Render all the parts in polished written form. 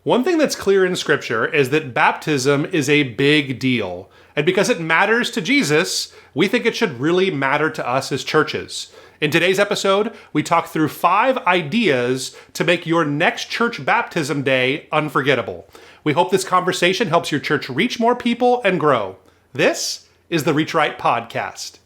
One thing that's clear in Scripture is that baptism is a big deal. And because it matters to Jesus, we think it should really matter to us as churches. In today's episode, we talk through 5 ideas to make your next church baptism day unforgettable. We hope this conversation helps your church reach more people and grow. This is the Reach Right podcast.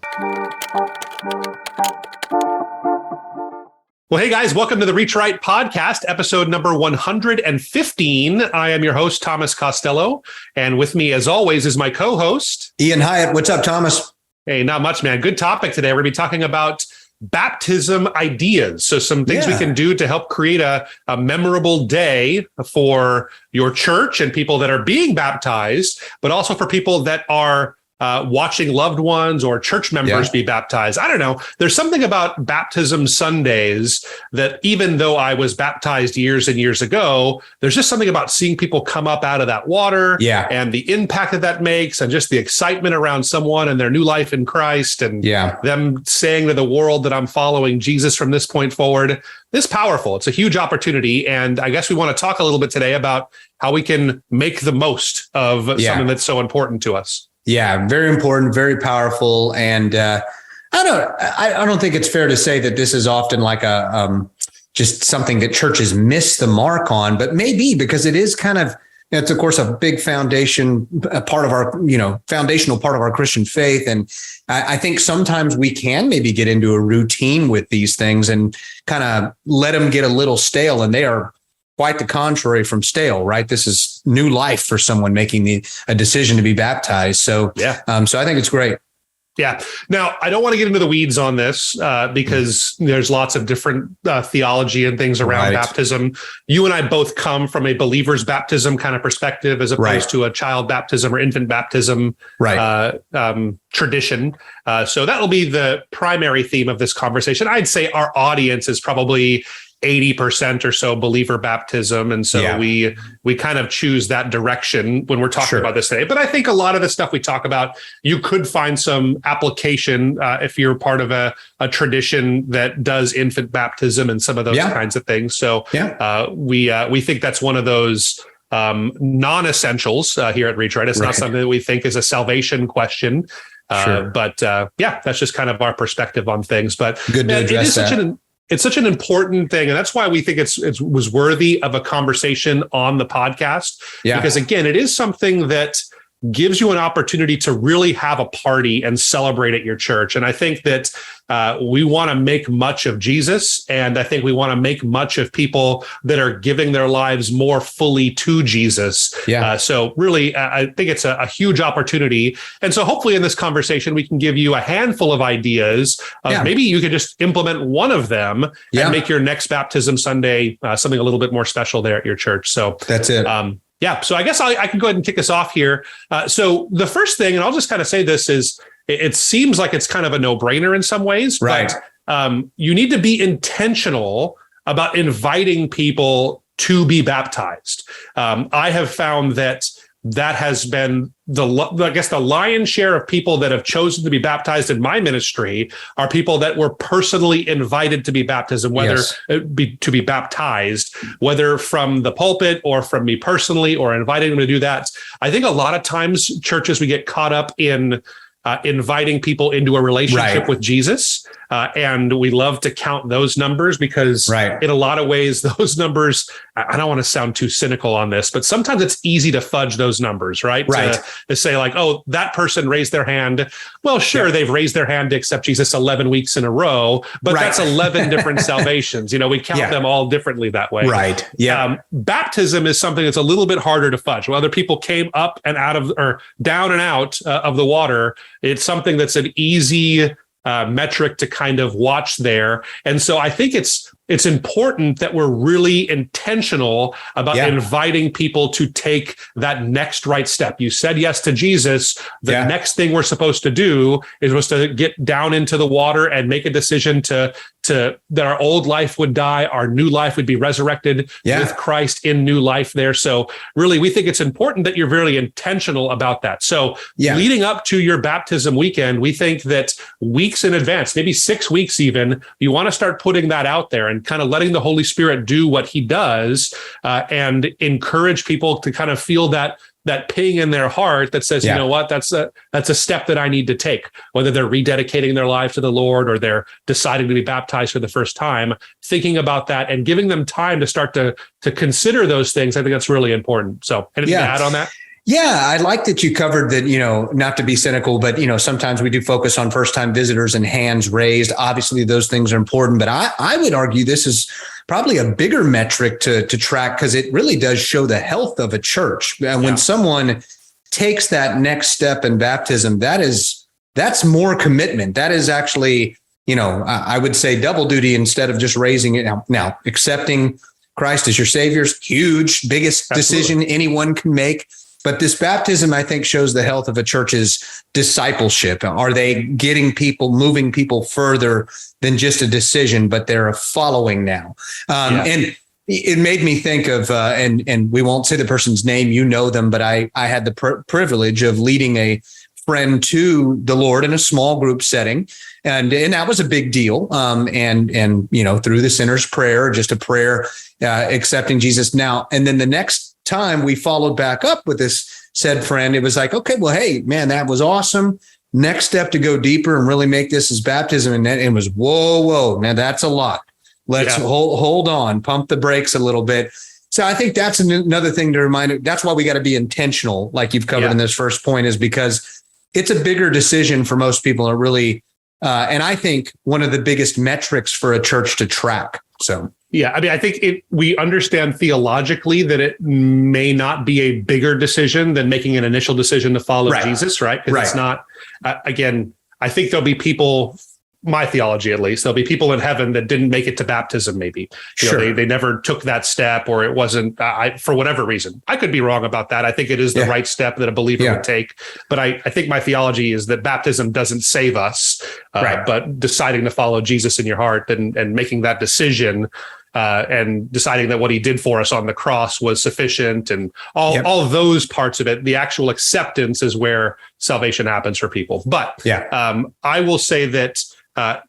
Well, hey guys, welcome to the Reach Right podcast, episode number 115. I am your host, Thomas Costello, and with me, as always, is my co-host, Ian Hyatt. What's up, Thomas? Hey, not much, man. Good topic today. We're going to be talking about baptism ideas. So some things we can do to help create a memorable day for your church and people that are being baptized, but also for people that are watching loved ones or church members be baptized. I don't know. There's something about baptism Sundays that even though I was baptized years and years ago, there's just something about seeing people come up out of that water and the impact that makes and just the excitement around someone and their new life in Christ and them saying to the world that I'm following Jesus from this point forward. It's powerful. It's a huge opportunity. And I guess we want to talk a little bit today about how we can make the most of something that's so important to us. Yeah, very important, very powerful. And I don't think it's fair to say that this is often like a just something that churches miss the mark on, but maybe because it is kind of, it's of course a big foundation, a part of our, foundational part of our Christian faith. And I think sometimes we can maybe get into a routine with these things and kind of let them get a little stale, and they are quite the contrary from stale, right? This is new life for someone making a decision to be baptized. So, so I think it's great. Yeah. Now, I don't want to get into the weeds on this because there's lots of different theology and things around baptism. You and I both come from a believer's baptism kind of perspective as opposed to a child baptism or infant baptism tradition. So that'll be the primary theme of this conversation. I'd say our audience is probably 80% or so believer baptism. And so we kind of choose that direction when we're talking about this today. But I think a lot of the stuff we talk about, you could find some application if you're part of a tradition that does infant baptism and some of those kinds of things. So we think that's one of those non-essentials here at Reach Right. It's not something that we think is a salvation question. But that's just kind of our perspective on things. But good to address that. It's such an important thing. And that's why we think it was worthy of a conversation on the podcast. Because again, it is something that gives you an opportunity to really have a party and celebrate at your church. And I think that we want to make much of Jesus. And I think we want to make much of people that are giving their lives more fully to Jesus. So really, I think it's a huge opportunity. And so hopefully in this conversation, we can give you a handful of ideas. Maybe you could just implement one of them and make your next baptism Sunday something a little bit more special there at your church. So that's it. So I guess I can go ahead and kick us off here. So the first thing, and I'll just kind of say this, is it seems like it's kind of a no-brainer in some ways, but you need to be intentional about inviting people to be baptized. I have found that has been the lion's share of people that have chosen to be baptized in my ministry are people that were personally invited to be baptized, to be baptized, whether from the pulpit or from me personally or inviting them to do that. I think a lot of times churches, we get caught up in inviting people into a relationship with Jesus. And we love to count those numbers because in a lot of ways, those numbers, I don't want to sound too cynical on this, but sometimes it's easy to fudge those numbers, right? To say like, oh, that person raised their hand. Well, sure, they've raised their hand to accept Jesus 11 weeks in a row, but that's 11 different salvations. We count them all differently that way. Baptism is something that's a little bit harder to fudge. Whether people came up and out of or down and out of the water, it's something that's an easy metric to kind of watch there. And so I think it's important that we're really intentional about inviting people to take that next right step. You said yes to Jesus. The next thing we're supposed to do is to get down into the water and make a decision to that our old life would die, our new life would be resurrected with Christ in new life there. So really, we think it's important that you're very intentional about that. So leading up to your baptism weekend, we think that weeks in advance, maybe 6 weeks even, you want to start putting that out there and kind of letting the Holy Spirit do what he does, and encourage people to kind of feel that ping in their heart that says, you know what, that's a step that I need to take, whether they're rededicating their life to the Lord or they're deciding to be baptized for the first time, thinking about that and giving them time to start to consider those things. I think that's really important. So anything to add on that? Yeah, I like that you covered that, not to be cynical, but, sometimes we do focus on first-time visitors and hands raised. Obviously, those things are important, but I would argue this is probably a bigger metric to track, because it really does show the health of a church. And when someone takes that next step in baptism, that's more commitment. That is actually, I would say double duty instead of just raising it. Now, accepting Christ as your Savior is huge, biggest decision anyone can make. But this baptism, I think, shows the health of a church's discipleship. Are they getting people, moving people further than just a decision, but they're a following now? And it made me think of, and we won't say the person's name, them, but I had the privilege of leading a friend to the Lord in a small group setting. And that was a big deal. And through the sinner's prayer, just a prayer, accepting Jesus now. And then the next time we followed back up with this said friend, it was like, okay, well, hey, man, that was awesome. Next step to go deeper and really make this as baptism. And it was, whoa, now that's a lot. Let's hold on, pump the brakes a little bit. So I think that's another thing to remind. That's why we got to be intentional, like you've covered in this first point, is because it's a bigger decision for most people. And really, and I think one of the biggest metrics for a church to track. So. Yeah, I mean, I think we understand theologically that it may not be a bigger decision than making an initial decision to follow Jesus, right? Because it's not, again, I think there'll be people, my theology at least, there'll be people in heaven that didn't make it to baptism maybe. They never took that step, or it wasn't, for whatever reason. I could be wrong about that. I think it is the right step that a believer would take. But I think my theology is that baptism doesn't save us, but deciding to follow Jesus in your heart and making that decision, and deciding that what he did for us on the cross was sufficient, and all of those parts of it, the actual acceptance is where salvation happens for people. But I will say that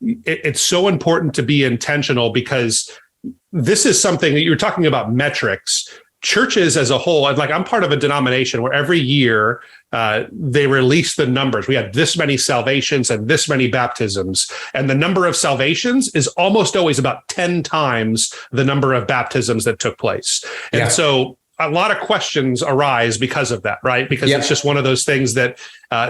it's so important to be intentional, because this is something that you're talking about metrics. Churches as a whole, I'm part of a denomination where every year they release the numbers. We had this many salvations and this many baptisms. And the number of salvations is almost always about 10 times the number of baptisms that took place. And so a lot of questions arise because of that, right? Because it's just one of those things that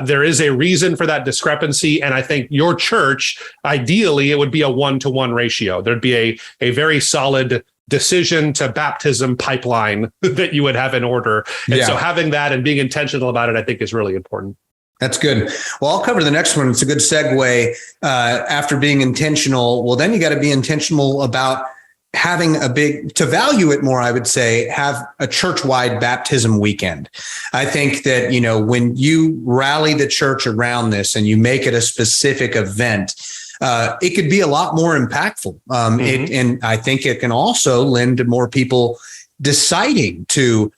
there is a reason for that discrepancy. And I think your church, ideally, it would be a 1-to-1 ratio. There'd be a very solid decision to baptism pipeline that you would have in order. And so having that and being intentional about it, I think, is really important. That's good. Well, I'll cover the next one. It's a good segue. After being intentional, well, then you got to be intentional about having to value it more, I would say, have a church-wide baptism weekend. I think that, when you rally the church around this and you make it a specific event, it could be a lot more impactful. And I think it can also lend to more people deciding to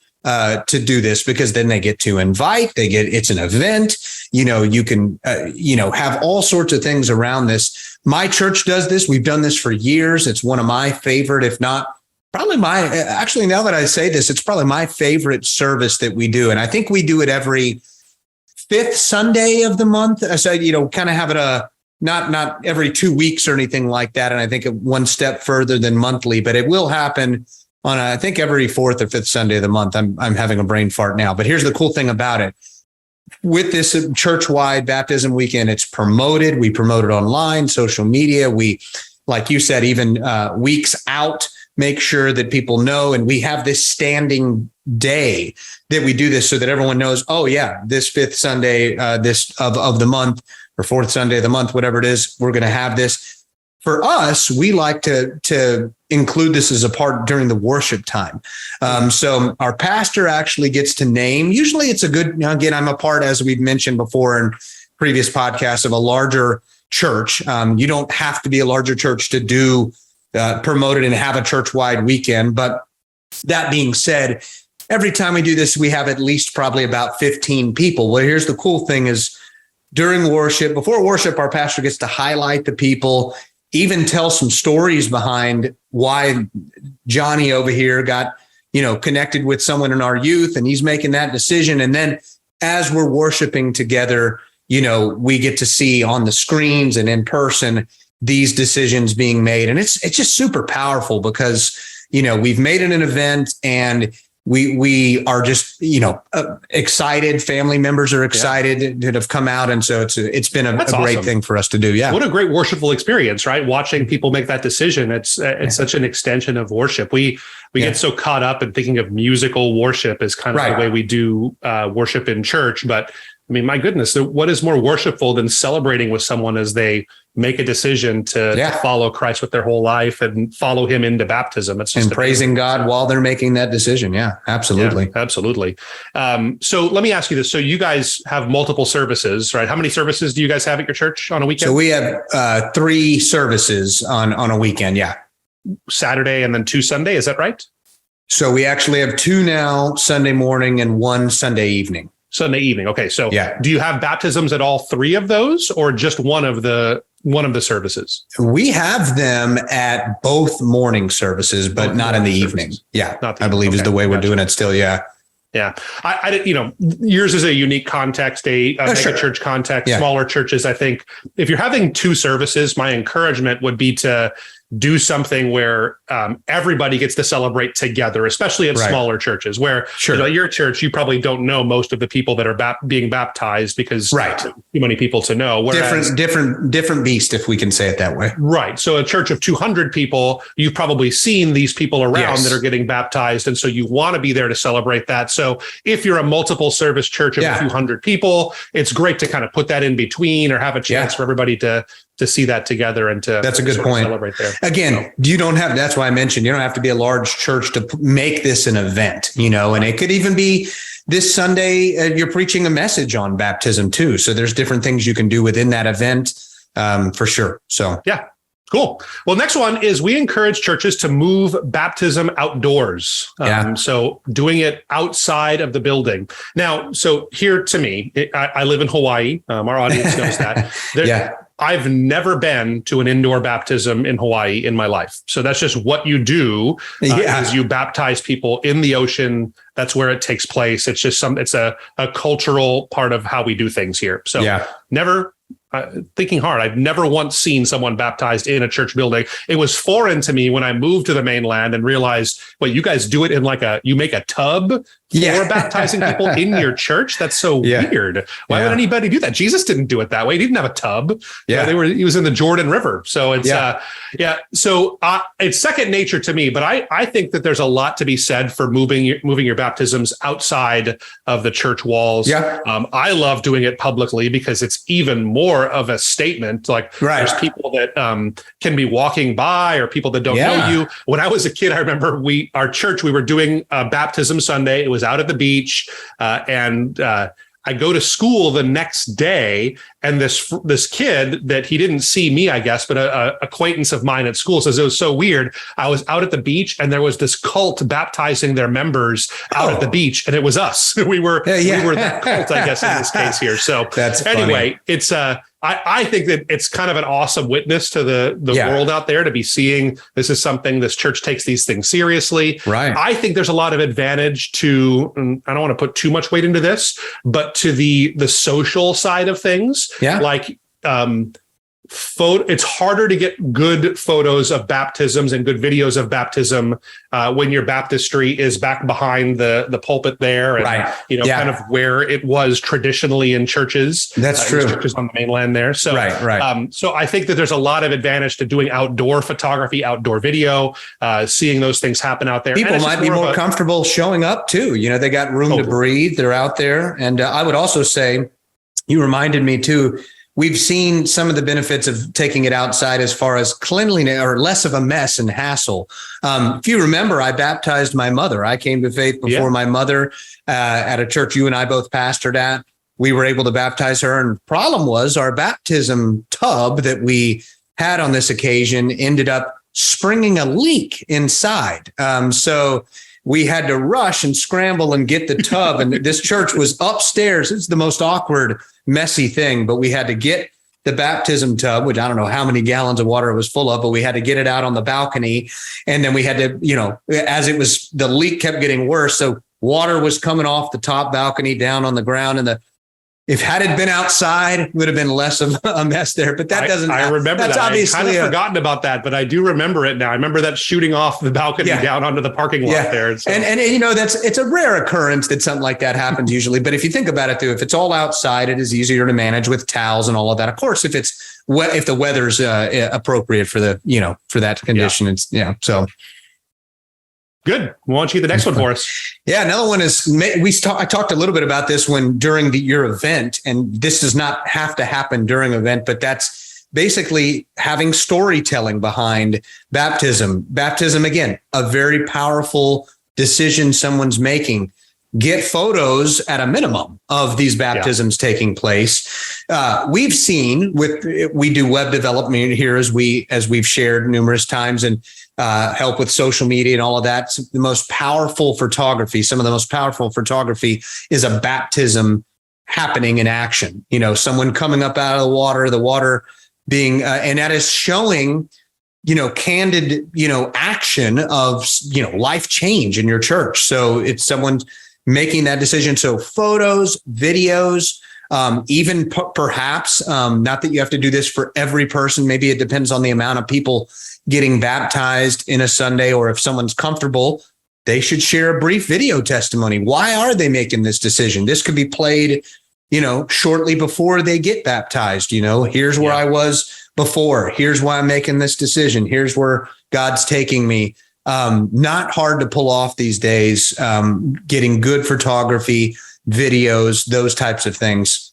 do this, because then they get to invite, it's an event, you can, have all sorts of things around this. My church does this. We've done this for years. It's one of my favorite, if not probably actually, now that I say this, it's probably my favorite service that we do. And I think we do it every 5th Sunday of the month. So, kind of have it not every 2 weeks or anything like that. And I think one step further than monthly, but it will happen on, I think, every 4th or 5th Sunday of the month. I'm having a brain fart now, but here's the cool thing about it. With this church-wide baptism weekend, it's promoted. We promote it online, social media. We, like you said, even weeks out, make sure that people know. And we have this standing day that we do this so that everyone knows, oh yeah, this 5th Sunday, this of the month, or 4th Sunday of the month, whatever it is, we're going to have this. For us, we like to include this as a part during the worship time. So our pastor actually gets to name. Usually it's a good, again, I'm a part, as we've mentioned before in previous podcasts, of a larger church. You don't have to be a larger church to do promote it and have a church-wide weekend. But that being said, every time we do this, we have at least probably about 15 people. Well, here's the cool thing is during worship, before worship, our pastor gets to highlight the people, even tell some stories behind why Johnny over here got, connected with someone in our youth and he's making that decision. And then as we're worshiping together, we get to see on the screens and in person these decisions being made. And it's just super powerful because, we've made it an event and we are just, excited. Family members are excited that have come out. And so it's been a great thing for us to do. Yeah. What a great worshipful experience, right? Watching people make that decision. It's such an extension of worship. We get so caught up in thinking of musical worship as kind of the way we do worship in church. But I mean, my goodness, what is more worshipful than celebrating with someone as they make a decision to follow Christ with their whole life and follow him into baptism? It's just praising God while they're making that decision. Yeah, absolutely. Yeah, absolutely. So let me ask you this. So you guys have multiple services, right? How many services do you guys have at your church on a weekend? So we have 3 services on a weekend. Yeah. Saturday and then 2 Sunday. Is that right? So we actually have 2 now, Sunday morning and 1 Sunday evening. Sunday evening. Okay. So do you have baptisms at all 3 of those or just one of the services? We have them at both morning services, but not in the evening. Yeah. I believe is the way we're doing it still. Yeah. Yeah. I yours is a unique context, a mega church context, smaller churches. I think if you're having 2 services, my encouragement would be to do something where everybody gets to celebrate together, especially at smaller churches where your church, you probably don't know most of the people that are being baptized because too many people to know. Whereas, different beast, if we can say it that way. Right. So a church of 200 people, you've probably seen these people around that are getting baptized. And so you want to be there to celebrate that. So if you're a multiple service church of a few hundred people, it's great to kind of put that in between or have a chance for everybody to see that together and to that's a good point. Celebrate there. Again, you don't have, that's why I mentioned, you don't have to be a large church to make this an event, and it could even be this Sunday, you're preaching a message on baptism too. So there's different things you can do within that event for sure. So, yeah. Cool. Well, next one is we encourage churches to move baptism outdoors. So doing it outside of the building. Now, so here to me, I live in Hawaii. Our audience knows that. I've never been to an indoor baptism in Hawaii in my life. So that's just what you do is you baptize people in the ocean. That's where it takes place. It's just it's a cultural part of how we do things here. So never thinking hard. I've never once seen someone baptized in a church building. It was foreign to me when I moved to the mainland and realized, well, you guys do it in you make a tub for baptizing people in your church. That's so weird. Why would anybody do that? Jesus didn't do it that way. He didn't have a tub. He was in the Jordan River. So it's, So it's second nature to me, but I think that there's a lot to be said for moving your baptisms outside of the church walls. I love doing it publicly because it's even more of a statement. There's people that can be walking by or people that don't know you. When I was a kid, I remember we were doing a baptism Sunday. It was out at the beach and I go to school the next day, and this kid that he didn't see me, I guess, but a acquaintance of mine at school says it was so weird. I was out at the beach, and there was this cult baptizing their members out at the beach, and it was us. We were that cult, I guess, in this case here. So anyway, it's I think that it's kind of an awesome witness to the world out there to be seeing this is something this church takes these things seriously. Right. I think there's a lot of advantage to, and I don't want to put too much weight into this, but to the social side of things. It's harder to get good photos of baptisms and good videos of baptism when your baptistry is back behind the pulpit there and kind of where it was traditionally in churches. That's true. Churches on the mainland there. So so I think that there's a lot of advantage to doing outdoor photography, outdoor video, seeing those things happen out there. People might be more comfortable showing up too. They got room to breathe. They're out there. And I would also say, you reminded me too, we've seen some of the benefits of taking it outside as far as cleanliness or less of a mess and hassle. If you remember, I baptized my mother. I came to faith before my mother at a church you and I both pastored at. we were able to baptize her. And the problem was our baptism tub that we had on this occasion ended up springing a leak inside. So we had to rush and scramble and get the tub. And this church was upstairs. It's the most awkward, messy thing. But we had to get the baptism tub, which I don't know how many gallons of water it was full of, but we had to get it out on the balcony. And then we had to, as it was, the leak kept getting worse. So water was coming off the top balcony down on the ground. And if had it been outside, it would have been less of a mess there. But that doesn't. I remember that's that. Obviously I kind of forgotten about that, but I do remember it now. I remember that shooting off the balcony down onto the parking lot there. So. And it's a rare occurrence that something like that happens usually. But if you think about it, too, if it's all outside, it is easier to manage with towels and all of that. Of course, if it's wet, if the weather's appropriate for for that condition, it's so. Good. Why don't you get the next one for us? Yeah, another one is I talked a little bit about this during your event, and this does not have to happen during an event, but that's basically having storytelling behind baptism. Baptism, again, a very powerful decision someone's making. Get photos at a minimum of these baptisms taking place. We've seen we do web development here as we've shared numerous times, and help with social media and all of that. The most powerful photography, some of the most powerful photography is a baptism happening in action. Someone coming up out of the water being, and that is showing, candid, action of, life change in your church. So it's someone making that decision. So photos, videos, even perhaps, not that you have to do this for every person. Maybe it depends on the amount of people getting baptized in a Sunday, or if someone's comfortable, they should share a brief video testimony. Why are they making this decision? This could be played, shortly before they get baptized. Here's where I was before. Here's why I'm making this decision. Here's where God's taking me. Not hard to pull off these days, getting good photography, videos, those types of things.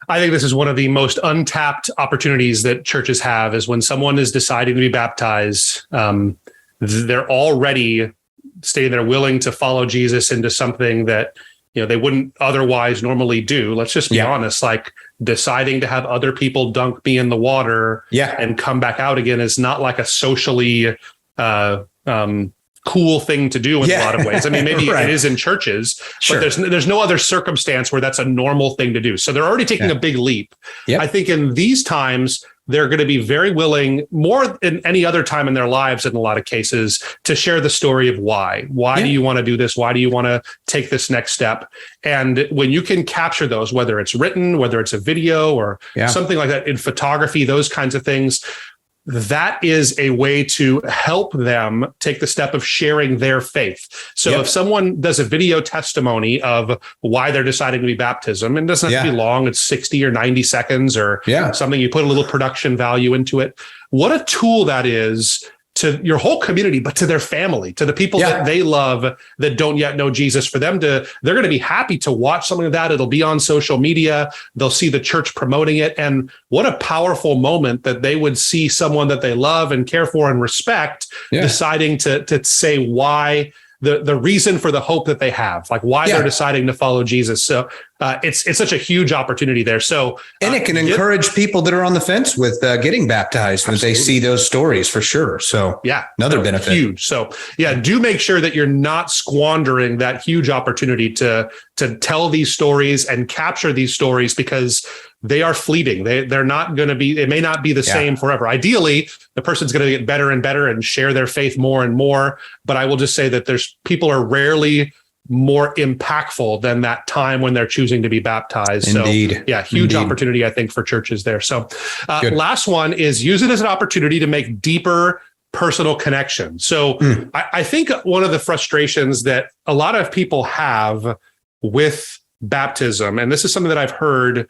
I think this is one of the most untapped opportunities that churches have, is when someone is deciding to be baptized, they're already stating they're willing to follow Jesus into something that, they wouldn't otherwise normally do. Let's just be honest, like deciding to have other people dunk me in the water and come back out again is not like a socially cool thing to do in a lot of ways. I mean, maybe it is in churches, but there's no other circumstance where that's a normal thing to do. So they're already taking a big leap. I think in these times, they're going to be very willing, more than any other time in their lives, in a lot of cases, to share the story of why. Why do you want to do this? Why do you want to take this next step? And when you can capture those, whether it's written, whether it's a video or something like that in photography, those kinds of things, that is a way to help them take the step of sharing their faith. So if someone does a video testimony of why they're deciding to be baptism, and it doesn't have to be long, it's 60 or 90 seconds or something, you put a little production value into it. What a tool that is to your whole community, but to their family, to the people that they love that don't yet know Jesus. For them they're going to be happy to watch something like that. It'll be on social media. They'll see the church promoting it. And what a powerful moment that they would see someone that they love and care for and respect deciding to say why, the reason for the hope that they have, like why they're deciding to follow Jesus. So it's such a huge opportunity there. So, and it can encourage people that are on the fence with getting baptized when they see those stories, for sure. So another benefit. Huge. So do make sure that you're not squandering that huge opportunity to tell these stories and capture these stories, because they are fleeting. They're not going to be, it may not be the same forever. Ideally, the person's going to get better and better and share their faith more and more. But I will just say that people are rarely more impactful than that time when they're choosing to be baptized. Indeed. So huge opportunity, I think, for churches there. So last one is use it as an opportunity to make deeper personal connection. So I think one of the frustrations that a lot of people have with baptism, and this is something that I've heard,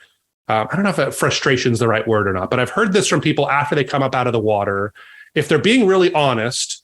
I don't know if frustration is the right word or not, but I've heard this from people after they come up out of the water. If they're being really honest,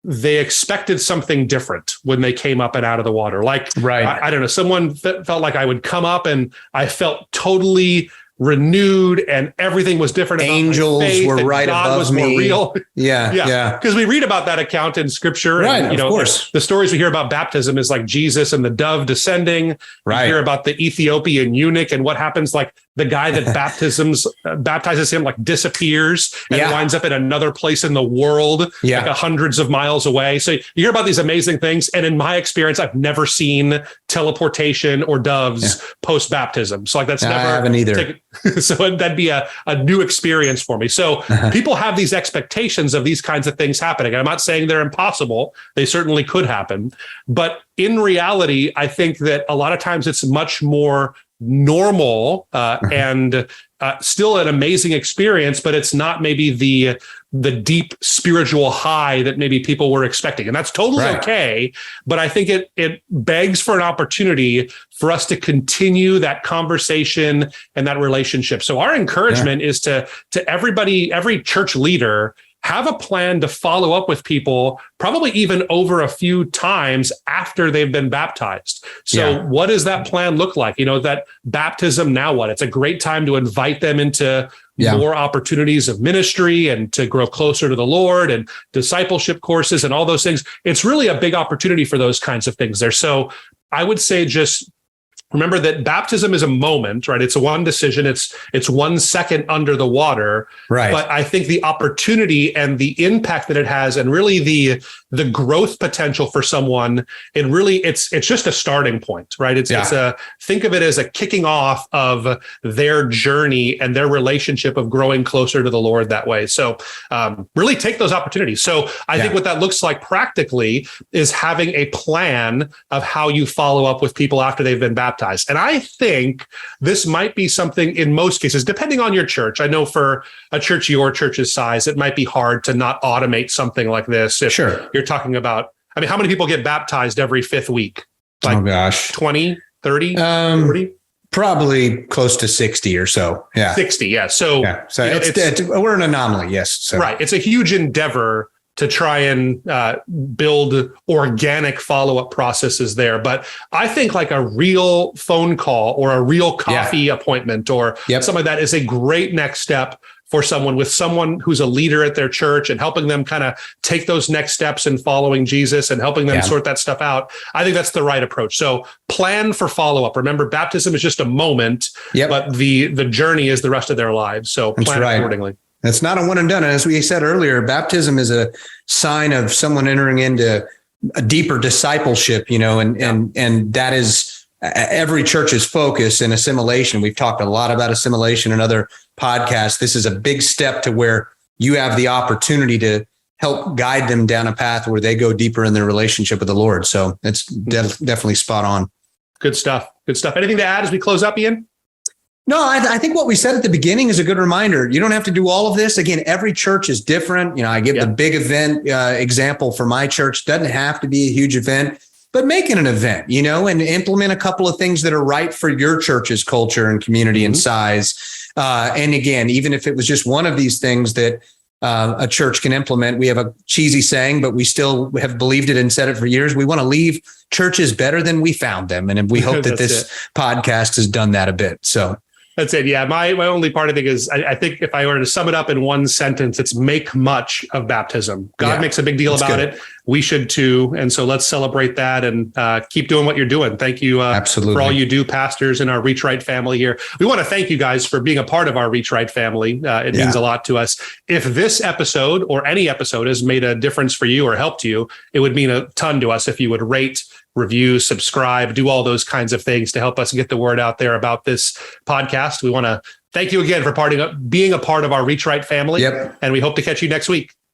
they expected something different when they came up and out of the water. Like, I don't know, someone felt like I would come up and I felt totally renewed and everything was different. Angels were right above me. Real. Yeah. Because we read about that account in scripture. Right. And, of course. The stories we hear about baptism is like Jesus and the dove descending. Right. We hear about the Ethiopian eunuch and what happens, like the guy that baptizes him like disappears and winds up in another place in the world, like hundreds of miles away. So you hear about these amazing things. And in my experience, I've never seen teleportation or doves post baptism. So like that's never. I haven't either. So that'd be a new experience for me. So people have these expectations of these kinds of things happening. I'm not saying they're impossible. They certainly could happen. But in reality, I think that a lot of times it's much more normal and still an amazing experience, but it's not maybe the deep spiritual high that maybe people were expecting. And that's totally okay. But I think it begs for an opportunity for us to continue that conversation and that relationship. So our encouragement is to everybody, every church leader, have a plan to follow up with people, probably even over a few times after they've been baptized. So what does that plan look like? That baptism, now what? It's a great time to invite them into more opportunities of ministry and to grow closer to the Lord and discipleship courses and all those things. It's really a big opportunity for those kinds of things there. So I would say just remember that baptism is a moment, right? It's a one decision. It's 1 second under the water. Right. But I think the opportunity and the impact that it has, and really the growth potential for someone, and really it's just a starting point, right? It's think of it as a kicking off of their journey and their relationship of growing closer to the Lord that way. So really take those opportunities. So I think what that looks like practically is having a plan of how you follow up with people after they've been baptized. And I think this might be something in most cases, depending on your church. I know for a church your church's size, it might be hard to not automate something like this. If you're talking about, how many people get baptized every fifth week? Like 20, 30, 40? Probably close to 60 or so. 60. Yeah. So, we're an anomaly. Yes. So. Right. It's a huge endeavor to try and build organic follow-up processes there. But I think like a real phone call or a real coffee appointment or something like that is a great next step for someone who's a leader at their church and helping them kind of take those next steps in following Jesus and helping them sort that stuff out. I think that's the right approach. So plan for follow-up. Remember, baptism is just a moment, but the journey is the rest of their lives. So plan accordingly. It's not a one and done. And as we said earlier, baptism is a sign of someone entering into a deeper discipleship, and that is every church's focus in assimilation. We've talked a lot about assimilation in other podcasts. This is a big step to where you have the opportunity to help guide them down a path where they go deeper in their relationship with the Lord. So it's definitely spot on. Good stuff. Good stuff. Anything to add as we close up, Ian? No, I think what we said at the beginning is a good reminder. You don't have to do all of this. Again, every church is different. I give the big event example for my church. Doesn't have to be a huge event, but make it an event, and implement a couple of things that are right for your church's culture and community and size. And again, even if it was just one of these things that a church can implement, we have a cheesy saying, but we still have believed it and said it for years. We want to leave churches better than we found them. And we hope that this podcast has done that a bit. So. That's it. Yeah. My only part of it is I think if I were to sum it up in one sentence, it's make much of baptism. God makes a big deal about it. We should too. And so let's celebrate that and keep doing what you're doing. Thank you for all you do, pastors and our Reach Right family here. We want to thank you guys for being a part of our Reach Right family. It means a lot to us. If this episode or any episode has made a difference for you or helped you, it would mean a ton to us if you would rate, review, subscribe, do all those kinds of things to help us get the word out there about this podcast. We want to thank you again for being a part of our Reach Right family. And we hope to catch you next week.